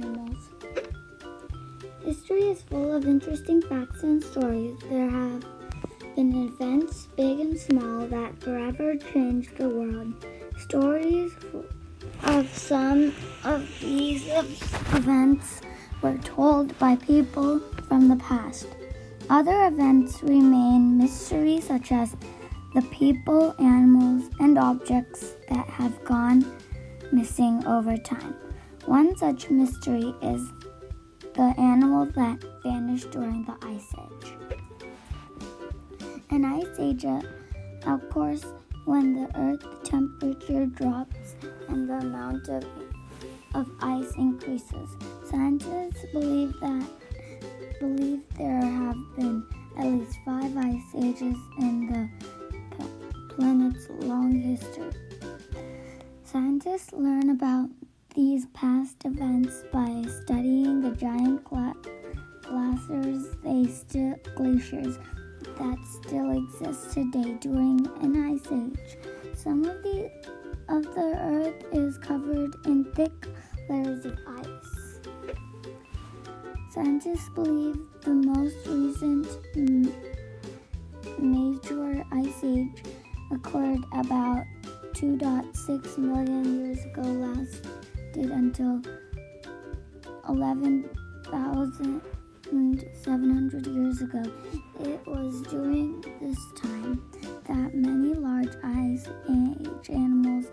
animals. History is full of interesting facts and stories. There have been events, big and small, that forever changed the world. Stories of some of these events were told by people from the past. Other events remain mysteries, such as the people, animals, and objects that have gone missing over time. One such mystery is the animal that vanished during the Ice Age. An ice age occurs when the Earth's temperature drops and the amount of ice increases. Scientists believe there have been at least 5 ice ages in the planet's long history. Scientists learn about these past events by studying the giant glaciers that still exist today during an ice age. Some of the Earth is covered in thick layers of ice. Scientists believe the most recent major ice age occurred about 2.6 million years ago, lasted until 11,700 years ago. It was during this time that many large ice age animals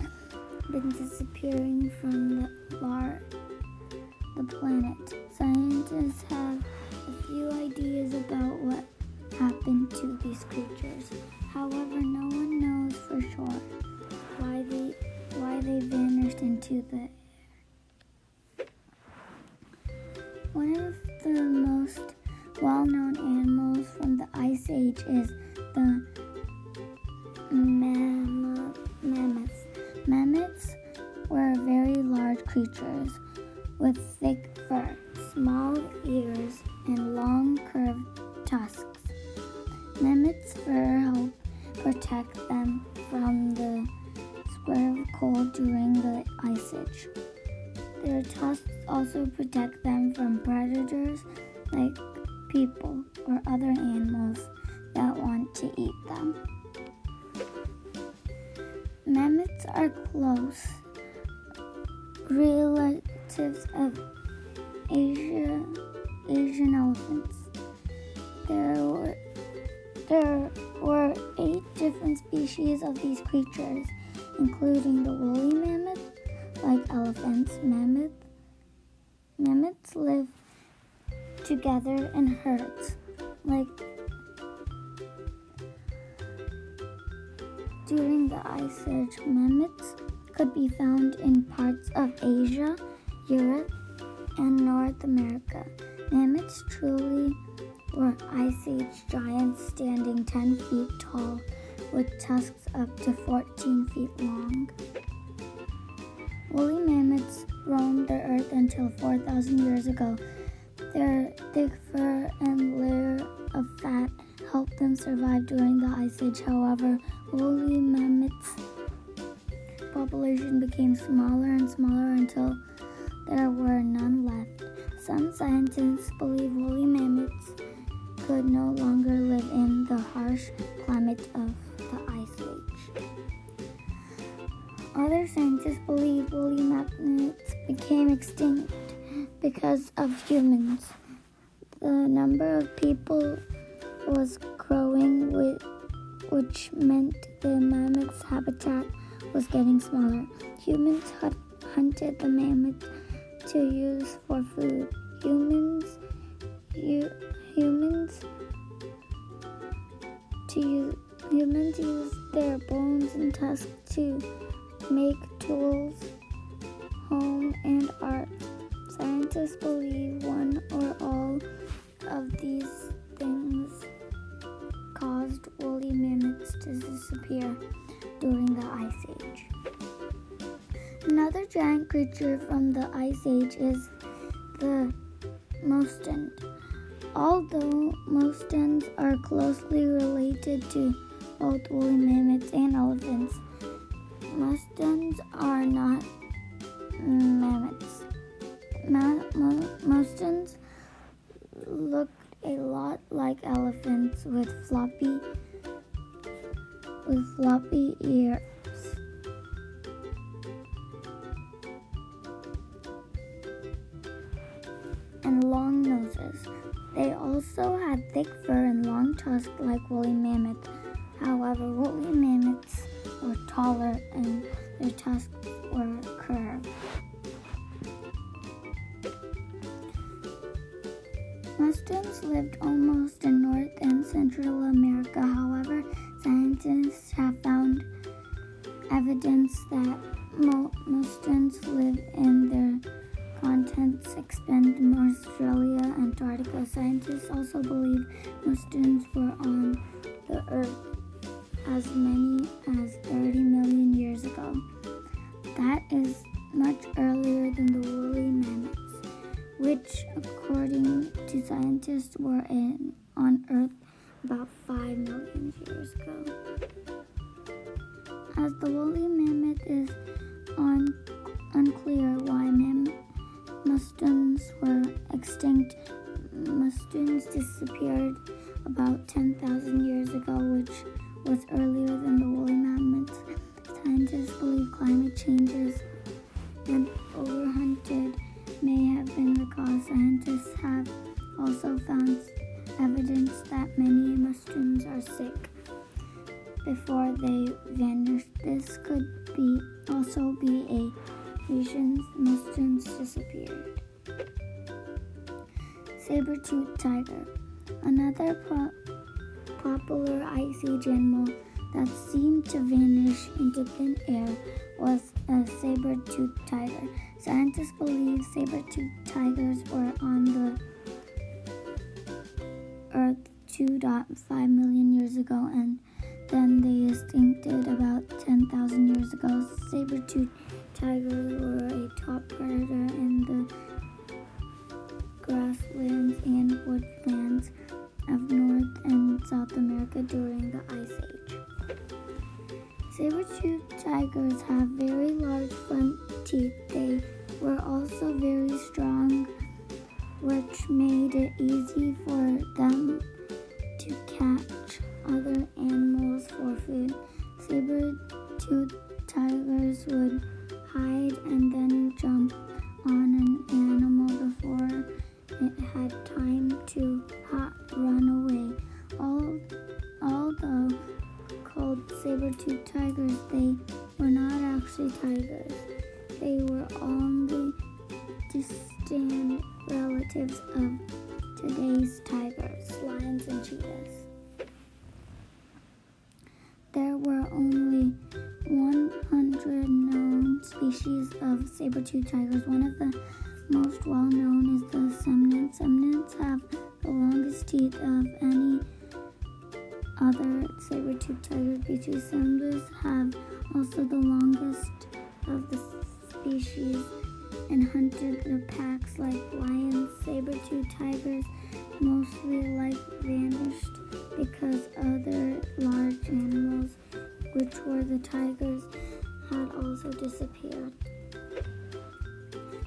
been disappearing from the planet. Scientists have a few ideas about what happened to these creatures. However, no one knows for sure why they vanished into the air. One of the most well-known animals from the Ice Age is the mammoths. Mammoths were very large creatures with thick fur, small ears, and long curved tusks. Mammoths' fur helped protect them from the square of cold during the Ice Age. Their tusks also protect them from predators like people or other animals that want to eat them. Mammoths are close relatives of Asian elephants. There were 8 different species of these creatures, including the woolly mammoth. Like elephants, mammoths live together in herds. Like during the Ice Age, mammoths could be found in parts of Asia, Europe, and North America. Mammoths truly were Ice Age giants, standing 10 feet tall with tusks up to 14 feet long. Woolly mammoths roamed the earth until 4,000 years ago. Their thick fur and layer of fat helped them survive during the Ice Age. However, woolly mammoths' population became smaller and smaller until there were none left. Some scientists believe woolly mammoths could no longer live in the harsh climate of the Ice Age. Other scientists believe woolly mammoths became extinct because of humans. The number of people was growing, which meant the mammoth's habitat was getting smaller. Humans hunted the mammoth to use for food. Humans use their bones and tusks to make tools, home, and art. Scientists believe one or all of these things caused woolly mammoths to disappear during the Ice Age. Another giant creature from the Ice Age is the Mustang. Although Mustangs are closely related to both woolly mammoths and elephants, Mustangs are not mammoths. Mustangs looked a lot like elephants with floppy ears and long noses. They also had thick fur and long tusks like woolly mammoths. However, woolly mammoths were taller and their tusks were curved. Mustangs lived almost in North and Central America. However, scientists have found evidence that Mustangs live in their continents expand from Australia and Antarctica. Scientists also believe Mustangs were on the Earth as many as 30 million years ago. That is much earlier than the woolly mammoths, which, according to scientists, were on Earth about 5 million years ago. As the woolly mammoth is unclear why Mustangs were extinct. Mustangs disappeared about 10,000 years ago, which was earlier than the woolly mammoths. Scientists believe climate changes and overhunted may have been the cause. Scientists have also found evidence that many Mustangs are sick before they vanished. This could also be a reason Mustangs disappeared. Saber-toothed tiger. Another popular ice age animal that seemed to vanish into thin air was a saber-toothed tiger. Scientists believe saber-toothed tigers were on the Earth 2.5 million years ago, and then they extincted about 10,000 years ago. Saber-toothed tigers were a top predator in the grasslands and woodlands of North and South America during the Ice Age. Saber-toothed tigers have very large front teeth. They were also very strong, which made it easy for them to catch other animals for food. Saber-toothed tigers would hide and then jump on an animal before it had time to run away. Although called saber-toothed tigers, they were not actually tigers. They were only distant relatives of today's tigers, lions, and cheetahs. There were only 100 known species of saber-toothed tigers. One of the most well-known is the Semnots. Semnots have the longest teeth of any other saber-toothed tiger species. Semnots have also the longest of the species and hunted the packs like lions. Saber-toothed tigers mostly vanished because other large animals, which were the tigers, had also disappeared.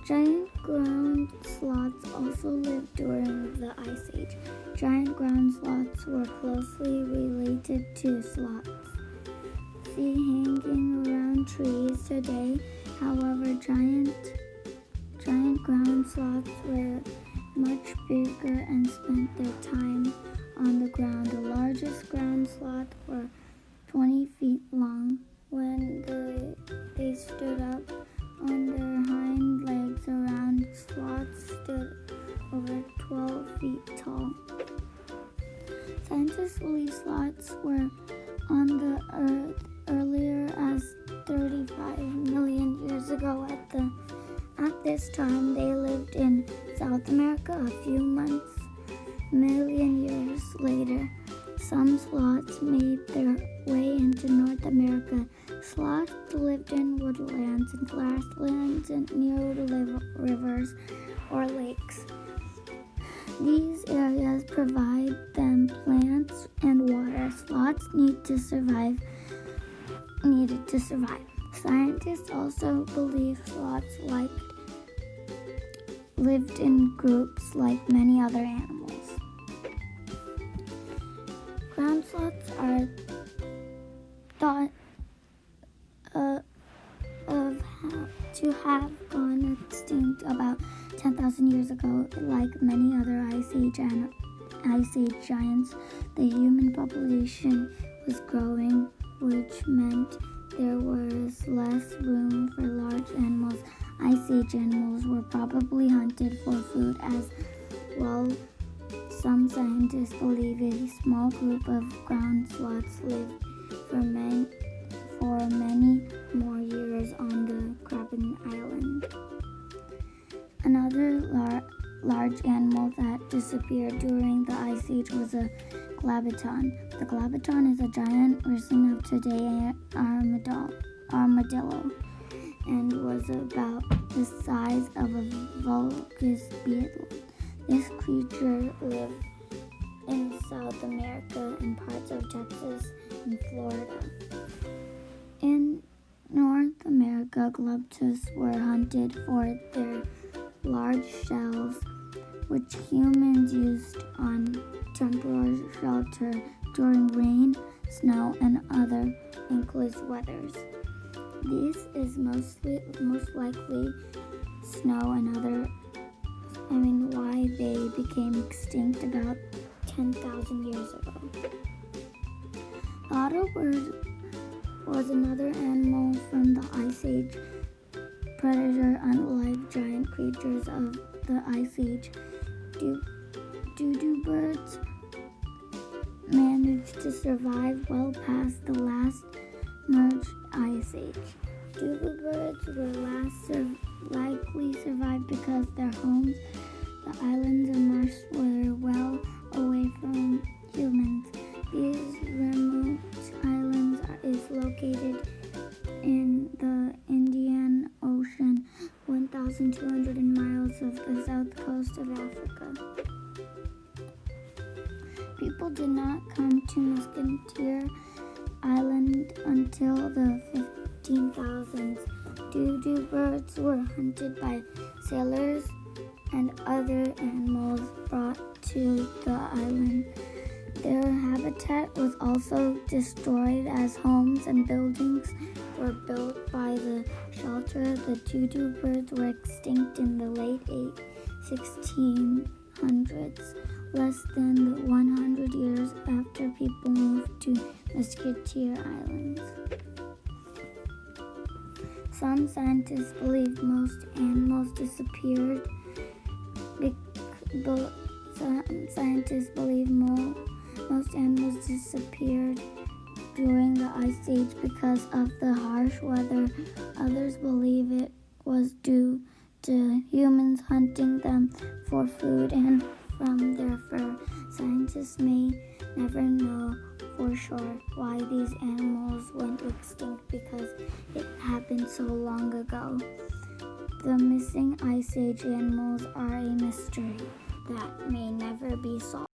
Giant ground sloths also lived during the Ice Age. Giant ground sloths were closely related to sloths seen hanging around trees today. However, giant ground sloths were much bigger and spent their time on the ground. The largest ground sloths were 20 feet long. When they stood up on their hind legs around, sloths stood over 12 feet tall. Scientists believe sloths were on the Earth earlier as 35 million years ago. At this time, they lived in South America. A few million years later, some sloths made their way into North America. Sloths lived in woodlands and grasslands and near rivers or lakes. These areas provide them plants and water. Sloths needed to survive. Scientists also believe sloths lived in groups like many other animals. Ground sloths are thought to have gone extinct about 10,000 years ago. Like many other Ice Age giants, the human population was growing, which meant there was less room for large animals. Ice Age animals were probably hunted for food as well. Some scientists believe a small group of ground sloths lived for many more years on the Kraken Island. Another large animal that disappeared during the Ice Age was a glabaton. The glabaton is a giant version of today's armadillo and was about the size of a vulgus beetle. This creature lived in South America and parts of Texas and Florida. In North America, glabatos were hunted for their large shells, which humans used on temporary shelter during rain, snow, and other inclement weathers. This is most likely snow and why they became extinct about 10,000 years ago. The Otter Bird was another animal from the Ice Age predator. Unlike giant creatures of the Ice Age, doo-doo birds managed to survive well past the last merged Ice Age. Doo-doo birds were likely survived because their homes, the islands and marshes, were well away from humans. These remote islands is located in the Indian Ocean, 1,200 miles off the south coast of Africa. People did not come to Musketeer Island until the 15,000s. Doo-doo birds were hunted by sailors and other animals brought to the island. Their habitat was also destroyed as homes and buildings were built by the shelter. The doo-doo birds were extinct in the late 1600s, less than 100 years after people moved to Musketeer Islands. Some scientists believe most animals disappeared most animals disappeared during the Ice Age because of the harsh weather. Others believe it was due to humans hunting them for food and from their fur. Scientists may never know for sure why these animals went extinct because it happened so long ago. The missing Ice Age animals are a mystery that may never be solved.